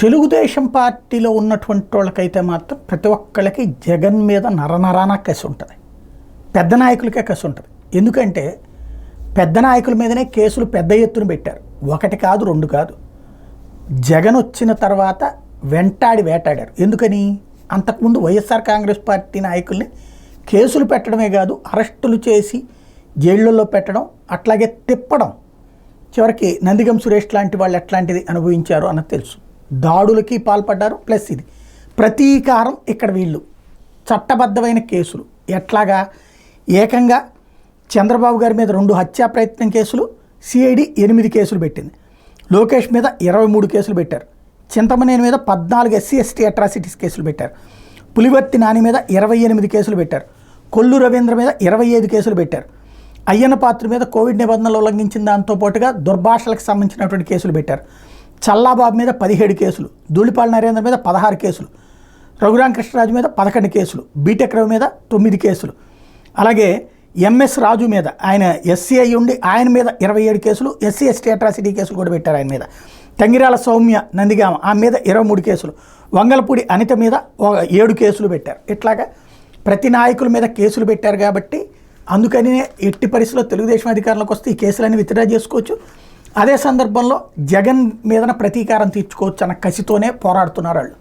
తెలుగుదేశం పార్టీలో ఉన్నటువంటి వాళ్ళకైతే మాత్రం ప్రతి ఒక్కళ్ళకి జగన్ మీద నరనరాన కసి ఉంటుంది. పెద్ద నాయకులకే కసి ఉంటుంది. ఎందుకంటే పెద్ద నాయకుల మీదనే కేసులు పెద్ద ఎత్తున పెట్టారు. ఒకటి కాదు, రెండు కాదు. జగన్ వచ్చిన తర్వాత వేటాడారు. ఎందుకని? అంతకుముందు వైఎస్ఆర్ కాంగ్రెస్ పార్టీ నాయకుల్ని కేసులు పెట్టడమే కాదు, అరెస్టులు చేసి జైళ్ళల్లో పెట్టడం, అట్లాగే తిప్పడం. చివరికి నందిగం సురేష్ లాంటి వాళ్ళు ఎట్లాంటిది అనుభవించారు అన్నది తెలుసు. దాడులకి పాల్పడ్డారు. ప్లస్ ఇది ప్రతీకారం. ఇక్కడ వీళ్ళు చట్టబద్ధమైన కేసులు ఎట్లాగా ఏకంగా చంద్రబాబు గారి మీద 2 హత్యా ప్రయత్నం కేసులు, సిఐడి 8 కేసులు పెట్టింది. లోకేష్ మీద 23 కేసులు పెట్టారు. చింతమనేని మీద 14 SC ST అట్రాసిటీస్ కేసులు పెట్టారు. పులివర్తి నాని మీద 28 కేసులు పెట్టారు. కొల్లు రవీంద్ర మీద 25 కేసులు పెట్టారు. అయ్యన్న పాత్ర మీద కోవిడ్ నిబంధనలు ఉల్లంఘించిన దాంతో పాటుగా దుర్భాషలకు సంబంధించినటువంటి కేసులు పెట్టారు. చల్లాబాబు మీద 17 కేసులు, ధూళిపాల నరేంద్ర మీద 16 కేసులు, రఘురామకృష్ణరాజు మీద 11 కేసులు, బీటెక్ రవి మీద 9 కేసులు, అలాగే ఎంఎస్ రాజు మీద, ఆయన ఎస్సీ అయ్యి ఉండి ఆయన మీద 27 కేసులు, SC ST అట్రాసిటీ కేసులు కూడా పెట్టారు ఆయన మీద. తంగిరాల సౌమ్య నందిగామ ఆమె మీద 23 కేసులు, వంగలపూడి అనిత మీద 7 కేసులు పెట్టారు. ఇట్లాగా ప్రతి నాయకుల మీద కేసులు పెట్టారు. కాబట్టి అందుకని ఎట్టి పరిస్థితుల్లో తెలుగుదేశం అధికారంలోకి వస్తే ఈ కేసులన్నీ విత్డ్రా చేసుకోవచ్చు. అదే సందర్భంలో జగన్ మీదన ప్రతీకారం తీర్చుకోవచ్చు అన్న కసితోనే పోరాడుతున్నారు వాళ్ళు.